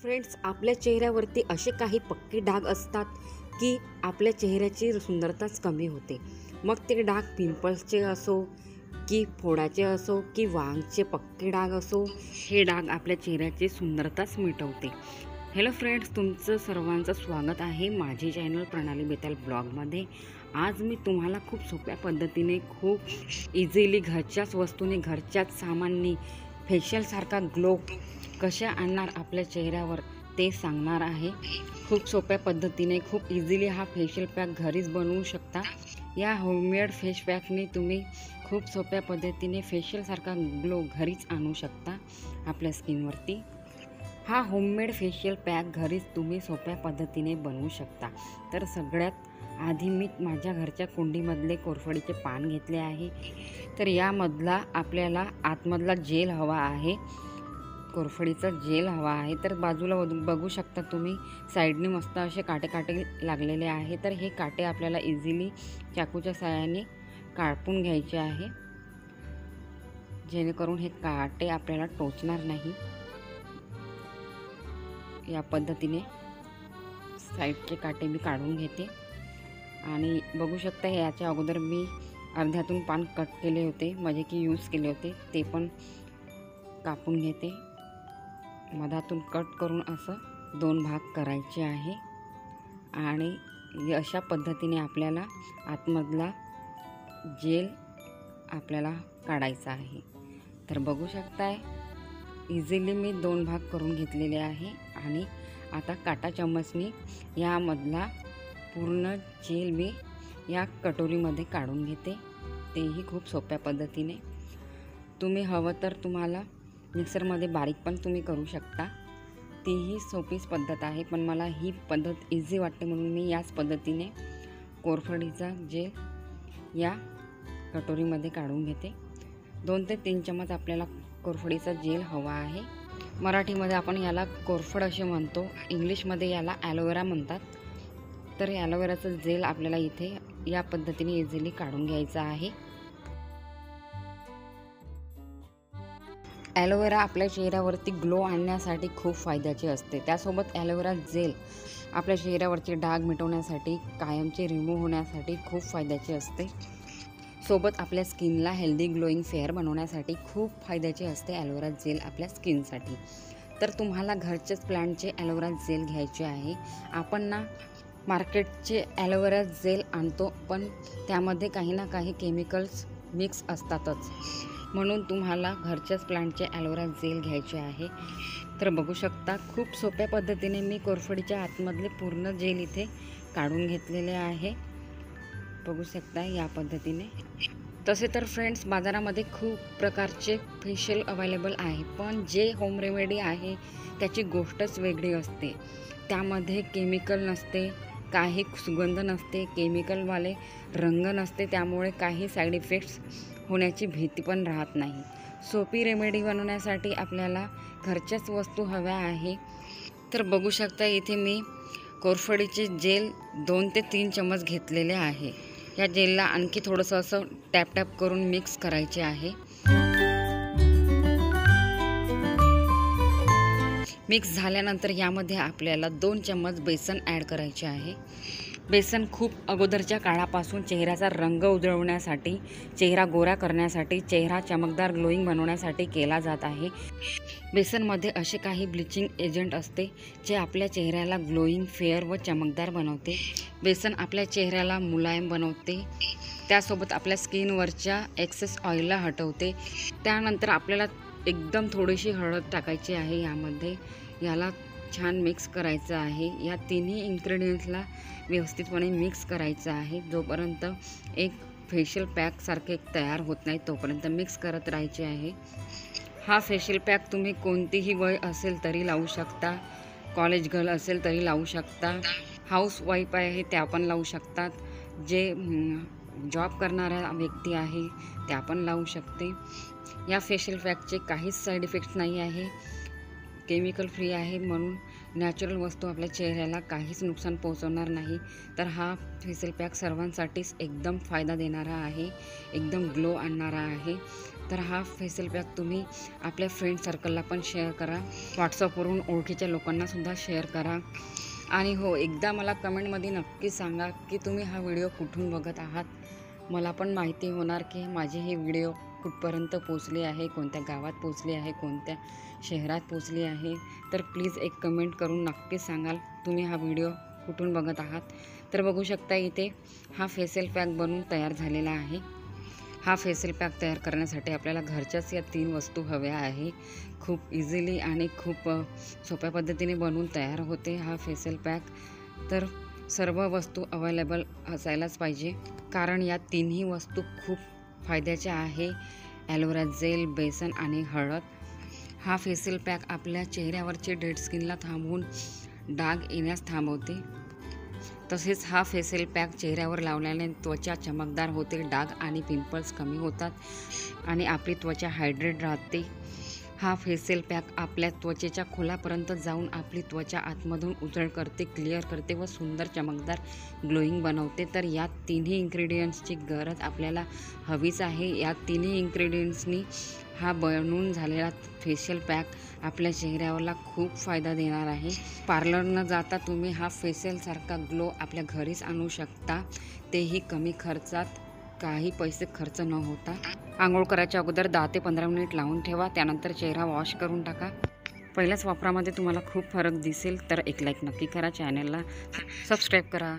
Friends, आपल्या चेहऱ्यावरती असे काही पक्के डाग असतात की आपल्या चेहऱ्याची सुंदरताच कमी होते. मग ते डाग पिंपल्सचे असो की फोडाचे असो की वांगचे पक्के डाग असो, हे डाग आपल्या चेहऱ्याची सुंदरताच मिटवते. हॅलो फ्रेंड्स, तुमचं सर्वांचं स्वागत आहे माझे चॅनल प्रणाली बेताल ब्लॉगमध्ये. आज मी तुम्हाला खूप सोप्या पद्धतीने, खूप इझिली घरच्याच वस्तूने, घरच्याच सामाननी फेशियलसारखा ग्लो कशा आणणार आपल्या चेहऱ्यावर ते सांगणार आहे. खूप सोप्या पद्धतीने, खूप इझिली हा फेशियल पॅक घरीच बनवू शकता. या होममेड फेस पॅकने तुम्ही खूप सोप्या पद्धतीने फेशियलसारखा ग्लो घरीच आणू शकता आपल्या स्किनवरती. हा होममेड फेशियल पॅक घरीच तुम्ही सोप्या पद्धतीने बनवू शकता. तर सगळ्यात आधी मी माझ्या घरच्या कुंडीमधले कोरफडीचे पान घेतले आहे. तर यामधला आपल्याला आतमधला जेल हवा आहे, कोरफडीचा जेल हवा आहे. तर बाजूला बघू शकता तुम्ही, साईडने मस्त असे काटे काटे लागलेले आहे. तर हे काटे आपल्याला इझिली चाकूच्या साहाय्याने कापून घ्यायचे आहे, जेणेकरून हे काटे आपल्याला टोचणार नाही. या पद्धतीने साईडचे काटे मी काढून घेते. आणि बघू शकता, याच्या अगोदर मी अर्ध्यातून पान कट केले होते, म्हणजे की यूज केले होते, ते पण कापून घेते. मधातून कट करून असं 2 भाग करायचे आहे. आणि अशा पद्धतीने आपल्याला आतमधला जेल आपल्याला काढायचा आहे. तर बघू शकताय, इझिली मी 2 भाग करून घेतलेले आहे. आणि आता काटा चम्मचनी यामधला पूर्ण जेल मी या कटोरीमध्ये काढून घेते. तेही खूप सोप्या पद्धतीने. तुम्ही हवं तर तुम्हाला मिक्सरमध्ये बारीक पण तुम्ही करू शकता, तीही सोपीच पद्धत आहे. पण मला ही पद्धत इझी वाटते म्हणून मी याच पद्धतीने कोरफडीचा जेल या कटोरीमध्ये काढून घेते. 2 ते 3 चम्मच आपल्याला कोरफडीचा जेल हवा आहे. मराठीमध्ये आपण याला कोरफड असे म्हणतो, इंग्लिशमध्ये याला ॲलोवेरा म्हणतात. तर ॲलोवेराचं जेल आपल्याला इथे या पद्धतीने इझिली काढून घ्यायचं आहे. ॲलोवेरा आपल्या चेहऱ्यावरती ग्लो आणण्यासाठी खूप फायद्याचे असते. त्यासोबत ॲलोवेरा जेल आपल्या चेहऱ्यावरचे डाग मिटवण्यासाठी, कायमचे रिमूव्ह होण्यासाठी खूप फायद्याचे असते. सोबत आपल्या स्किनला हेल्दी ग्लोईंग फेअर बनवण्यासाठी खूप फायद्याचे असते ॲलोवेरा जेल आपल्या स्किनसाठी. तर तुम्हाला घरचेच प्लांटचे ॲलोवेरा जेल घ्यायचे आहे. आपण ना मार्केटचे ॲलोवेरा जेल आणतो, पण त्यामध्ये काही ना काही केमिकल्स मिक्स असतातच. म्हणून तुम्हाला घरच्याच प्लांटचे ॲलोवेरा जेल घ्यायचे आहे. तर बघू शकता, खूप सोप्या पद्धतीने मी कोरफडीच्या आतमधले पूर्ण जेल इथे काढून घेतलेले आहे. बघू शकता या पद्धतीने. तसे तर फ्रेंड्स, बाजारामध्ये खूप प्रकारचे फेशियल अवेलेबल आहे, पण जे होम रेमेडी आहे त्याची गोष्टच वेगळी असते. त्यामध्ये केमिकल नसते, काही सुगंध नसते, केमिकलवाले रंग नसते, त्यामुळे काही साईड इफेक्ट्स होण्याची भीती पण राहत नाही. सोपी रेमेडी बनवण्यासाठी आपल्याला घरच्याच वस्तू हव्या आहे. तर बघू शकता, इथे मी कोरफडीचे जेल 2 ते 3 चम्मच घेतलेले आहे. या जेलला आणखी थोडंसं असं टॅप टॅप करून मिक्स करायचे आहे. मिक्स झाल्यानंतर यामध्ये आपल्याला 2 चम्मच बेसन ॲड करायचे आहे. बेसन खूप अगोदरच्या काळापासून चेहऱ्याचा रंग उजळवण्यासाठी, चेहरा गोरा करण्यासाठी, चेहरा चमकदार ग्लोईंग बनवण्यासाठी केला जात आहे. बेसनमध्ये असे काही ब्लिचिंग एजंट असते जे आपल्या चेहऱ्याला ग्लोईंग, फेअर व चमकदार बनवते. बेसन आपल्या चेहऱ्याला मुलायम बनवते. त्यासोबत आपल्या स्किनवरच्या एक्सेस ऑइलला हटवते. त्यानंतर आपल्याला एकदम थोडीशी हळद टाकायची आहे यामध्ये. याला छान मिक्स करायचं आहे. या तिन्ही इन्ग्रेडियंट्सला व्यवस्थितपणे मिक्स करायचं आहे. जोपर्यंत एक फेशियल पॅकसारखे तयार होत नाही तोपर्यंत मिक्स करत राहायचे आहे. हा फेशियल पॅक तुम्ही कोणतीही वय असेल तरी लावू शकता, कॉलेज गर्ल असेल तरी लावू शकता, हाऊस वाईफ आहे त्या पण लावू शकतात, जे जॉब करणाऱ्या व्यक्ती आहे त्या पण लावू शकते. या फेशियल पॅकचे काहीच साईड इफेक्ट्स नाही आहे, केमिकल फ्री आहे, म्हणून नॅचरल वस्तू आपल्या चेहऱ्याला काहीच नुकसान पोहोचवणार नाही. तर हा फेशियल पॅक सर्वांसाठीच एकदम फायदा देणारा आहे, एकदम ग्लो आणणारा आहे. तर हा फेशियल पॅक तुम्ही आपल्या फ्रेंड सर्कलला पण शेअर करा, व्हॉट्सअपवरून ओळखीच्या लोकांनासुद्धा शेअर करा. आणि हो, एकदा मला कमेंटमध्ये नक्की सांगा की तुम्ही हा व्हिडिओ कुठून बघत आहात. मला पण माहिती होणार की माझी ही व्हिडिओ कुठपर्यंत पोचली आहे, कोणत्या गावात पोचली आहे, कोणत्या शहरात पोचली आहे. तर प्लीज एक कमेंट करून नक्की सांगाल तुम्ही हा व्हिडिओ कुठून बघत आहात. तर बघू शकता इथे हा फेशियल पॅक बनवून तयार झालेला आहे. हा फेशियल पॅक तयार करण्यासाठी आपल्याला घरच्याच या 3 वस्तू हव्या आहे. खूप इझिली आणि खूप सोप्या पद्धतीने बनवून तयार होते हा फेशियल पॅक. तर सर्व वस्तू अवेलेबल असायलाच पाहिजे, कारण या 3ही वस्तू खूप फायद्याच्या आहे. ॲलोवेरा जेल, बेसन आणि हळद. हा फेशियल पॅक आपल्या चेहऱ्यावरचे डेड स्किनला थांबवून डाग येण्यास थांबवते. तसेच हा फेशियल पॅक चेहऱ्यावर लावल्याने त्वचा चमकदार होते, डाग आणि पिंपल्स कमी होतात आणि आपली त्वचा हायड्रेट राहते. हा फेशियल पॅक आपल्या त्वचेच्या खोलापर्यंत जाऊन आपली त्वचा आतमधून उजळ करते, क्लिअर करते व सुंदर चमकदार ग्लोईंग बनवते. तर या 3ही इन्ग्रेडियंट्सची गरज आपल्याला हवीच आहे. या 3ही इन्ग्रेडियंट्सनी हा बनवून झालेला फेशियल पॅक आपल्या चेहऱ्याला खूप फायदा देणार आहे. पार्लर न जाता तुम्ही हा फेशियलसारखा ग्लो आपल्या घरीच आणू शकता, तेही कमी खर्चात, काही पैसे खर्च न होता. आंघोळ करायच्या अगोदर 10 ते 15 मिनिट लावून ठेवा, त्यानंतर चेहरा वॉश करून टाका. पहिल्याच वापरामध्ये तुम्हाला खूप फरक दिसेल. तर एक लाईक नक्की करा, चॅनलला सबस्क्राईब करा.